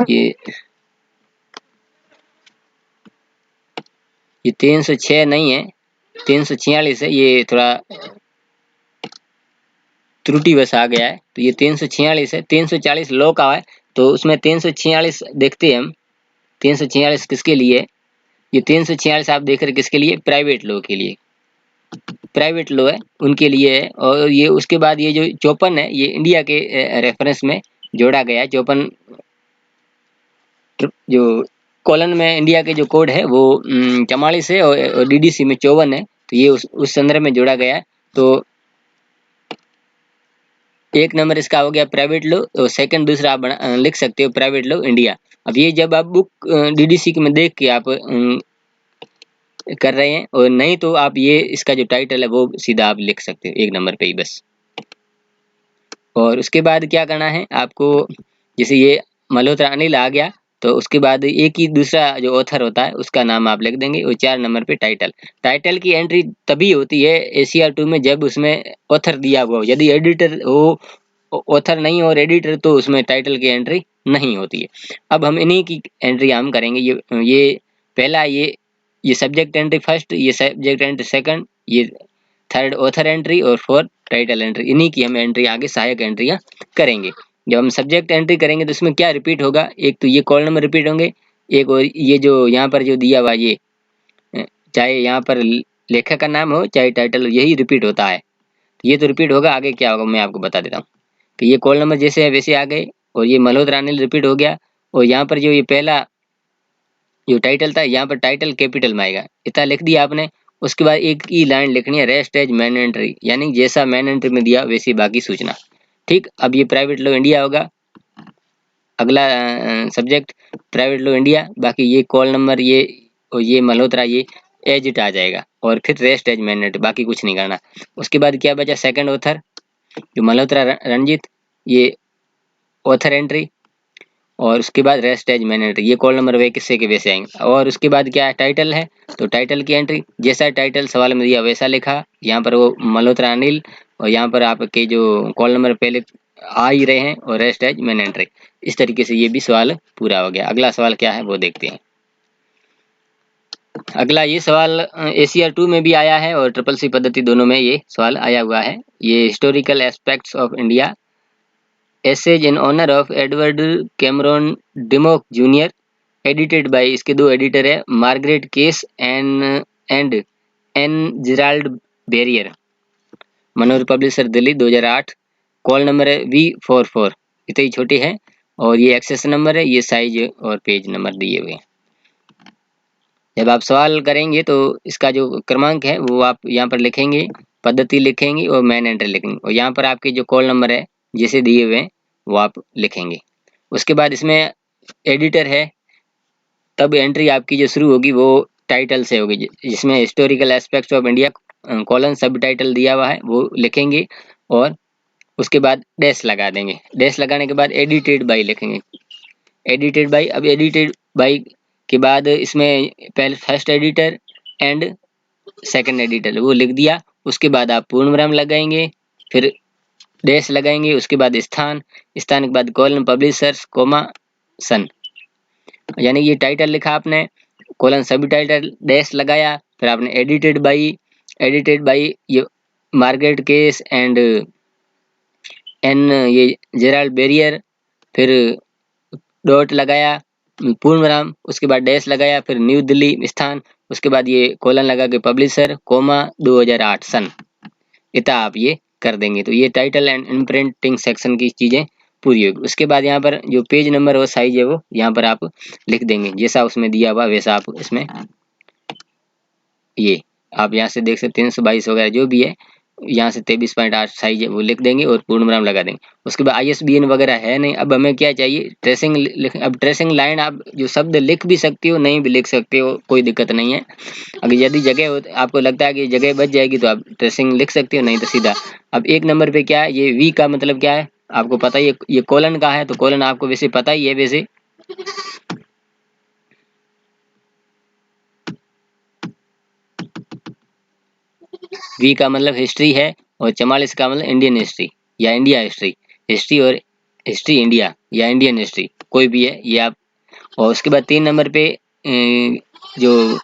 ये 306 नहीं है, 346 है, ये थोड़ा त्रुटि बस आ गया है। तो ये 346 है, 340 लो का है, तो उसमें 346 देखते हैं हम। 346 किसके लिए है? ये 346 आप देख रहे किसके लिए? प्राइवेट लो के लिए, प्राइवेट लो है उनके लिए है। और ये उसके बाद ये जो 54 है, ये इंडिया के रेफरेंस में जोड़ा गया है। 54 जो कॉलन में इंडिया के जो कोड है वो 44 है, और डीडीसी में 54 है। तो ये उस संदर्भ में जोड़ा गया है। तो एक नंबर इसका हो गया प्राइवेट लो, और सेकंड दूसरा आप लिख सकते हो प्राइवेट लो इंडिया। अब ये जब आप बुक डीडीसी में देख के आप कर रहे हैं, और नहीं तो आप ये इसका जो टाइटल है वो सीधा आप लिख सकते हो एक नंबर पे ही बस। और उसके बाद क्या करना है आपको, जैसे ये मल्होत्रा अनिल आ गया, तो उसके बाद एक ही दूसरा जो ऑथर होता है उसका नाम आप लिख देंगे, और 4 नंबर पे टाइटल। टाइटल की एंट्री तभी होती है ACR2 में जब उसमें ऑथर दिया हुआ हो। यदि एडिटर हो, ऑथर नहीं और एडिटर, तो उसमें टाइटल की एंट्री नहीं होती है। अब हम इन्हीं की एंट्री हम करेंगे। ये पहला, ये सब्जेक्ट एंट्री फर्स्ट, ये सब्जेक्ट एंट्री सेकंड, ये थर्ड ऑथर एंट्री, और फोर्थ टाइटल एंट्री। इन्हीं की हम एंट्री आगे सहायक एंट्रियां करेंगे। जब हम सब्जेक्ट एंट्री करेंगे तो इसमें क्या रिपीट होगा, एक तो ये कॉल नंबर रिपीट होंगे, एक और ये जो यहाँ पर जो दिया हुआ ये चाहे यहाँ पर लेखक का नाम हो चाहे टाइटल हो, यही रिपीट होता है। ये तो रिपीट होगा। आगे क्या होगा मैं आपको बता देता हूँ कि ये कॉल नंबर जैसे है वैसे आ गए, और ये मल्होत्रा अनिल रिपीट हो गया। और यहाँ पर जो ये पहला जो टाइटल था, यहाँ पर टाइटल कैपिटल में आएगा, इतना लिख दिया आपने। उसके बाद एक ही लाइन लिखनी है, रेस्ट एज मैन एंट्री, यानी जैसा मैन एंट्री में दिया वैसी बाकी सूचना। ठीक, अब ये प्राइवेट लो इंडिया होगा। अगला सब्जेक्ट प्राइवेट लो इंडिया, बाकी ये कॉल नंबर, ये और ये मल्होत्रा, ये एज इट आ जाएगा, और फिर रेस्ट एज मैन एंट्री, बाकी कुछ नहीं करना। उसके बाद क्या बचा, सेकंड ऑथर जो मल्होत्रा रंजीत, ये ऑथर एंट्री, और उसके बाद रेस्ट एज मैन एंट्री, ये कॉल नंबर वे किससे के वैसे आएंगे। और उसके बाद क्या है, टाइटल है, तो टाइटल की एंट्री जैसा टाइटल सवाल में दिया वैसा लिखा। यहाँ पर वो मल्होत्रा अनिल, और यहाँ पर आपके जो कॉल नंबर पहले आ ही रहे हैं, और रेस्ट एज मैन एंट्री। इस तरीके से ये भी सवाल पूरा हो गया। अगला सवाल क्या है वो देखते हैं। अगला ये सवाल ACR2 में भी आया है और CCC पद्धति दोनों में ये सवाल आया हुआ है। ये historical aspects of India, essays in honour of Edward Cameron Dimock junior, edited by, इसके दो एडिटर है, Margaret Case and N Gerald Barrier, Manohar publisher Delhi 2008। Call number है V44, इतनी छोटी है, और ये एक्सेस नंबर है, ये साइज और पेज नंबर दिए हुए हैं। जब आप सवाल करेंगे तो इसका जो क्रमांक है वो आप यहाँ पर लिखेंगे, पद्धति लिखेंगे, और मैन एंट्री लिखेंगे, और यहाँ पर आपके जो कॉल नंबर है जैसे दिए हुए हैं वो आप लिखेंगे। उसके बाद इसमें एडिटर है, तब एंट्री आपकी जो शुरू होगी वो टाइटल से होगी, जिसमें historical aspects of India colon सब टाइटल दिया हुआ है वो लिखेंगे, और उसके बाद डैश लगा देंगे। डैश लगाने के बाद एडिटेड बाई लिखेंगे, एडिटेड बाई। अब एडिटेड बाई के बाद इसमें पहले first editor and second editor वो लिख दिया। उसके बाद आप पूर्ण विराम लगाएंगे, फिर डैश लगाएंगे, उसके बाद स्थान, स्थान के बाद कॉलन पब्लिशर्स कोमा सन, यानी ये टाइटल लिखा आपने, कॉलन सभी टाइटल, डैश लगाया, फिर आपने एडिटेड बाई ये मार्गरेट केस एंड एन ये जेराल्ड बेरियर, फिर डॉट लगाया, पूर्ण विराम, उसके बाद डैश लगाया, फिर न्यू दिल्ली स्थान, उसके बाद ये कॉलन लगा के पब्लिशर कोमा 2008 सन। इतना आप ये कर देंगे तो ये टाइटल एंड इम्प्रिंटिंग सेक्शन की चीजें पूरी होगी। उसके बाद यहाँ पर जो पेज नंबर और साइज है वो यहाँ पर आप लिख देंगे, जैसा उसमें दिया हुआ वैसा आप इसमें ये आप यहाँ से देख सकते हैं 322 वगैरह जो भी है, यहाँ से 23.8 साइज है वो लिख देंगे और पूर्ण विराम लगा देंगे। उसके बाद ISBN वगैरह है नहीं। अब हमें क्या चाहिए, ट्रेसिंग लिख। अब ट्रेसिंग लाइन आप जो शब्द लिख भी सकते हो, नहीं भी लिख सकते हो, कोई दिक्कत नहीं है। अगर यदि जगह हो, आपको लगता है कि जगह बच जाएगी तो आप ट्रेसिंग लिख सकते हो, नहीं तो सीधा। अब एक नंबर पे क्या है, ये वी का मतलब क्या है आपको पता ही है, ये कोलन का है, तो कोलन आपको वैसे पता ही है वैसे। वी का मतलब हिस्ट्री है और 44 का मतलब इंडियन हिस्ट्री या इंडिया हिस्ट्री। हिस्ट्री और हिस्ट्री इंडिया या इंडियन हिस्ट्री कोई भी है ये आप। और उसके बाद 3 नंबर पे जो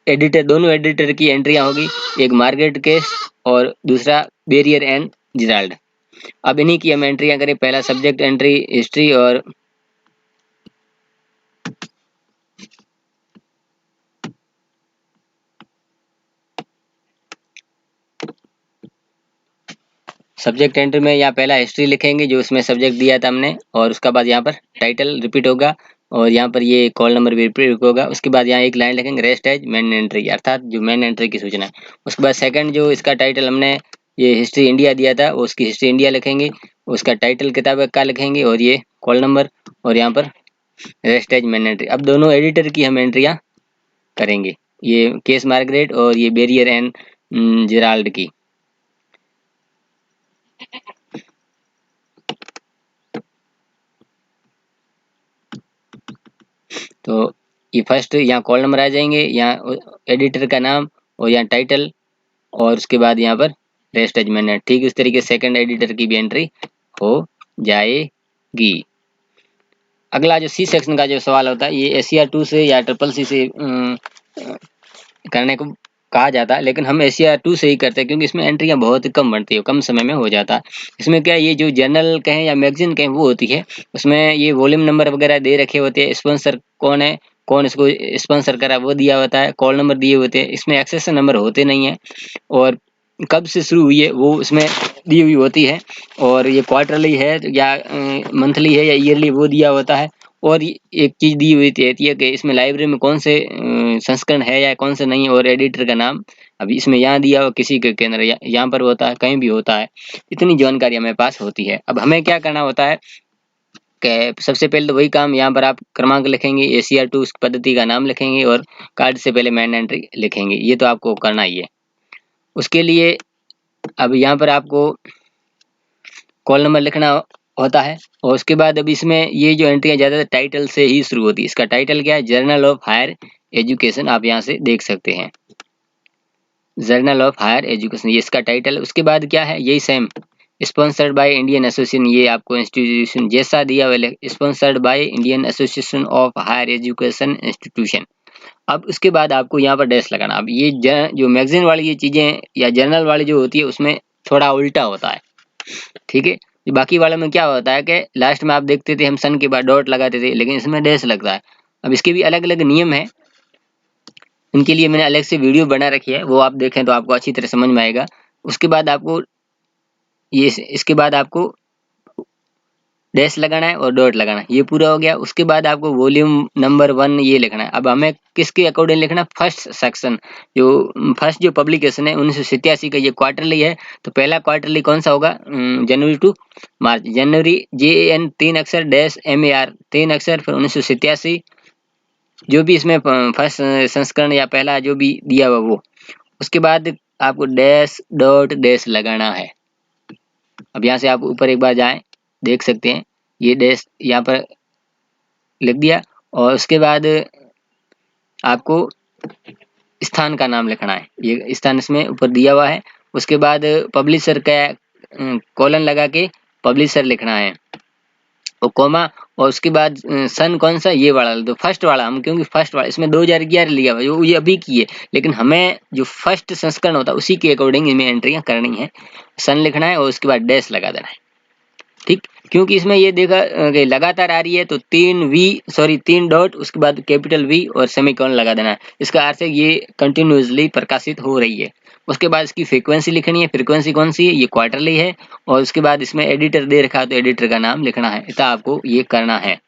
एडिटर, दोनों एडिटर की एंट्रियां होगी, एक मार्गरेट केस और दूसरा बेरियर एंड जिराल्ड। अब इन्हीं की हम एंट्रियां करें। पहला सब्जेक्ट एंट्री हिस्ट्री और सब्जेक्ट एंट्री में यहाँ पहला हिस्ट्री लिखेंगे जो उसमें सब्जेक्ट दिया था हमने, और उसके बाद यहाँ पर टाइटल रिपीट होगा और यहाँ पर ये कॉल नंबर भी रिपीट होगा। उसके बाद यहाँ एक लाइन लिखेंगे रेस्ट एज मेन एंट्री, अर्थात जो मेन एंट्री की सूचना है। उसके बाद सेकंड जो इसका टाइटल हमने ये हिस्ट्री इंडिया दिया था, उसकी हिस्ट्री इंडिया लिखेंगे, उसका टाइटल किताब का लिखेंगे और ये कॉल नंबर और यहाँ पर रेस्ट एज मेन एंट्री। अब दोनों एडिटर की हम एंट्रियाँ करेंगे, ये केस मार्गरेट और ये बेरियर एंड जेराल्ड की। तो ये फर्स्ट यहाँ कॉल नंबर आ जाएंगे, यहाँ एडिटर का नाम और यहाँ टाइटल और उसके बाद यहाँ पर रेस्ट एज मैंने। ठीक उस तरीके से सेकंड एडिटर की भी एंट्री हो जाएगी। अगला जो सी सेक्शन का जो सवाल होता है, ये ACR2 से या CCC से करने को कहा जाता है, लेकिन हम ACR2 से ही करते हैं क्योंकि इसमें एंट्रियां बहुत कम बनती है, कम समय में हो जाता है। इसमें क्या ये जो जर्नल कहें या मैगजीन कहें वो होती है, उसमें ये वॉल्यूम नंबर वगैरह दे रखे होते हैं, स्पॉन्सर कौन है, कौन इसको स्पॉन्सर करा वो दिया होता है, कॉल नंबर दिए होते हैं। इसमें एक्सेशन नंबर होते नहीं है और कब से शुरू हुई है वो उसमें दी हुई होती है, और ये क्वार्टरली है या मंथली है या ईयरली वो दिया होता है। और एक चीज दी हुई रहती है कि इसमें लाइब्रेरी में कौन से संस्करण है या कौन से नहीं है, और एडिटर का नाम अभी इसमें यहाँ दिया हुआ किसी के केंद्र यहाँ पर होता है, कहीं भी होता है। इतनी जानकारी हमें पास होती है। अब हमें क्या करना होता है कि सबसे पहले तो वही काम, यहाँ पर आप क्रमांक लिखेंगे, ACR2 पद्धति का नाम लिखेंगे और कार्ड से पहले मैन एंट्री लिखेंगे, ये तो आपको करना ही है। उसके लिए अब यहाँ पर आपको कॉल नंबर लिखना होता है और उसके बाद अब इसमें ये जो एंट्री है ज़्यादातर टाइटल से ही शुरू होती है। इसका टाइटल क्या है, जर्नल ऑफ हायर एजुकेशन, आप यहाँ से देख सकते हैं जर्नल ऑफ हायर एजुकेशन, ये इसका टाइटल। उसके बाद क्या है, यही same sponsored by Indian association, ये आपको इंस्टीट्यूशन जैसा दिया हुआ है, sponsored by Indian association of higher education institution. अब उसके बाद आपको यहाँ पर डैश लगाना। अब ये जो मैगजीन वाली ये चीज़ें या जर्नल वाली जो होती है उसमें थोड़ा उल्टा होता है, ठीक है। बाकी वाले में क्या होता है कि लास्ट में आप देखते थे हम सन के बाद डॉट लगाते थे, लेकिन इसमें डैश लगता है। अब इसके भी अलग अलग नियम है, उनके लिए मैंने अलग से वीडियो बना रखी है, वो आप देखें तो आपको अच्छी तरह समझ में आएगा। उसके बाद आपको ये इसके बाद आपको डैश लगाना है और डॉट लगाना है, ये पूरा हो गया। उसके बाद आपको वॉल्यूम नंबर 1 ये लिखना है। अब हमें किसके अकॉर्डिंग लिखना है, फर्स्ट सेक्शन जो फर्स्ट जो पब्लिकेशन है 1987 का, ये क्वार्टरली है, तो पहला क्वार्टरली कौन सा होगा, जनवरी टू मार्च। जनवरी JAN 3 अक्षर डैश MAR 3 अक्षर, फिर 1987 जो भी इसमें फर्स्ट संस्करण या पहला जो भी दिया हुआ वो। उसके बाद आपको डैश डॉट डैश लगाना है। अब यहाँ से आप ऊपर एक बार जाएं, देख सकते हैं ये डैश यहाँ पर लिख दिया। और उसके बाद आपको स्थान का नाम लिखना है, ये स्थान इसमें ऊपर दिया हुआ है। उसके बाद पब्लिशर का कॉलन लगा के पब्लिशर लिखना है और कोमा, और उसके बाद सन कौन सा, ये वाला तो फर्स्ट वाला हम, क्योंकि फर्स्ट वाला इसमें 2011 लिया हुआ जो ये अभी की है, लेकिन हमें जो फर्स्ट संस्करण होता है उसी के अकॉर्डिंग इनमें एंट्रियां करनी है। सन लिखना है और उसके बाद डैश लगा देना है, ठीक। क्योंकि इसमें ये देखा कि लगातार आ रही है तो 3 डॉट उसके बाद कैपिटल V और सेमीकोलन लगा देना है। इसका अर्थ है ये कंटिन्यूअसली प्रकाशित हो रही है। उसके बाद इसकी फ्रीक्वेंसी लिखनी है, फ्रीक्वेंसी कौन सी है, ये क्वार्टरली है। और उसके बाद इसमें एडिटर दे रखा है तो एडिटर का नाम लिखना है, इतना आपको ये करना है।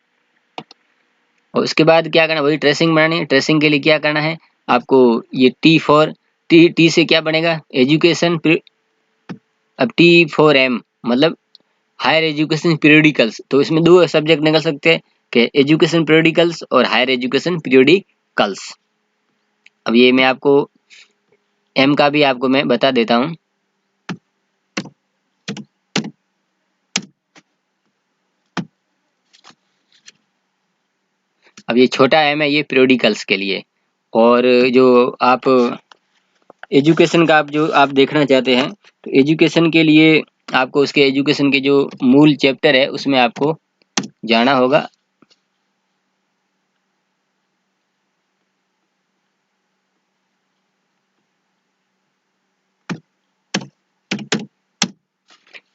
और उसके बाद क्या करना है, वही ट्रेसिंग बनानी है। ट्रेसिंग के लिए क्या करना है आपको, ये टी से क्या बनेगा, एजुकेशन। अब T4M मतलब हायर एजुकेशन पीरियडिकल्स, तो इसमें दो सब्जेक्ट निकल सकते हैं कि एजुकेशन पीरियडिकल्स और हायर एजुकेशन पीरियडिकल्स। अब ये मैं आपको M का भी आपको मैं बता देता हूँ। अब ये छोटा M है, ये पीरियडिकल्स के लिए। और जो आप एजुकेशन का जो आप देखना चाहते हैं, तो एजुकेशन के लिए आपको उसके एजुकेशन के जो मूल चैप्टर है उसमें आपको जाना होगा।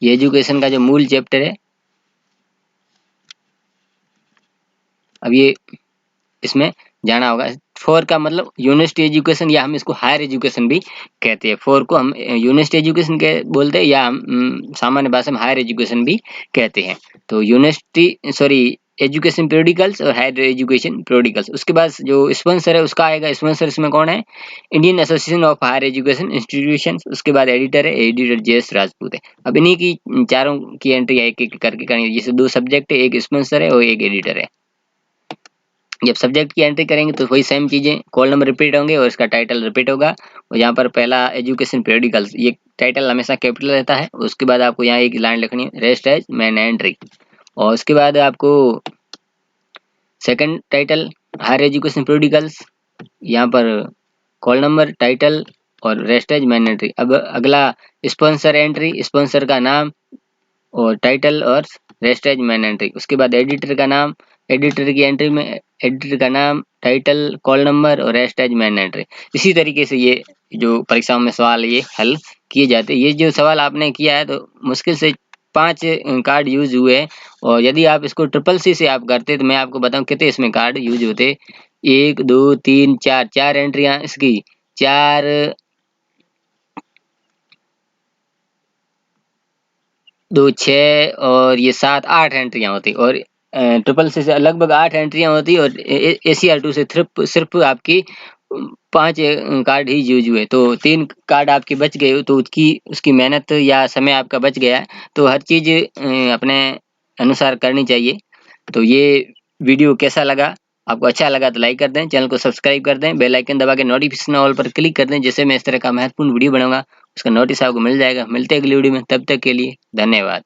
ये एजुकेशन का जो मूल चैप्टर है, अब ये इसमें जाना होगा। 4 का मतलब यूनिवर्सिटी एजुकेशन, या हम इसको हायर एजुकेशन भी कहते हैं। 4 को हम यूनिवर्सिटी एजुकेशन के बोलते हैं, या हम सामान्य भाषा में हायर एजुकेशन भी कहते हैं। तो यूनिवर्सिटी सॉरी एजुकेशन पीरियडिकल्स और हायर एजुकेशन पीरियडिकल्स। उसके बाद जो स्पॉन्सर है उसका आएगा, स्पॉन्सर इसमें कौन है, Indian association of higher education institution. उसके बाद एडिटर है, एडिटर JS राजपूत है। अब इन्हीं की चारों की एंट्री एक एक करके करनी है। जैसे दो सब्जेक्ट है, एक स्पॉन्सर है और एक एडिटर है। जब सब्जेक्ट की एंट्री करेंगे तो वही सेम चीजें, कॉल नंबर रिपीट होंगे और इसका टाइटल रिपीट होगा। और यहाँ पर पहला एजुकेशन पीरियडिकल्स, ये टाइटल हमेशा कैपिटल रहता है। उसके बाद आपको यहाँ एक लाइन लिखनी है, रेस्ट एज मैन एंट्री। और उसके बाद आपको second title higher education periodicals, यहाँ पर कॉल नंबर, टाइटल और रेस्ट एज मैन एंट्री। अब अगला स्पॉन्सर एंट्री, स्पॉन्सर का नाम और टाइटल और रेस्टेज मैन एंट्री। उसके बाद एडिटर का नाम, एडिटर की एंट्री में एडिटर का नाम, टाइटल, कॉल नंबर और रेस्टेज मैन एंट्री। इसी तरीके से ये जो परीक्षाओं में सवाल ये हल किए जाते हैं। ये जो सवाल आपने किया है तो मुश्किल से 5 कार्ड यूज हुए हैं। और यदि आप इसको CCC से आप करते तो मैं आपको बताऊं कितने इसमें कार्ड यूज होते। 1 2 3 4 4 एंट्रियां इसकी, 4 2 6 और ये 7 8 एंट्रियां होती। और CCC से लगभग 8 एंट्रियां होती और ACR2 से सिर्फ आपकी 5 कार्ड ही यूज हुए। तो 3 कार्ड आपके बच गए, तो उसकी मेहनत या समय आपका बच गया। तो हर चीज अपने अनुसार करनी चाहिए। तो ये वीडियो कैसा लगा, आपको अच्छा लगा तो लाइक कर दें, चैनल को सब्सक्राइब कर दें, बेल आइकन दबा के नोटिफिकेशन ऑल पर क्लिक कर दें, जिससे मैं इस तरह का महत्वपूर्ण वीडियो बनाऊंगा उसका नोटिस आपको मिल जाएगा। मिलते हैं अगली वीडियो में, तब तक के लिए धन्यवाद।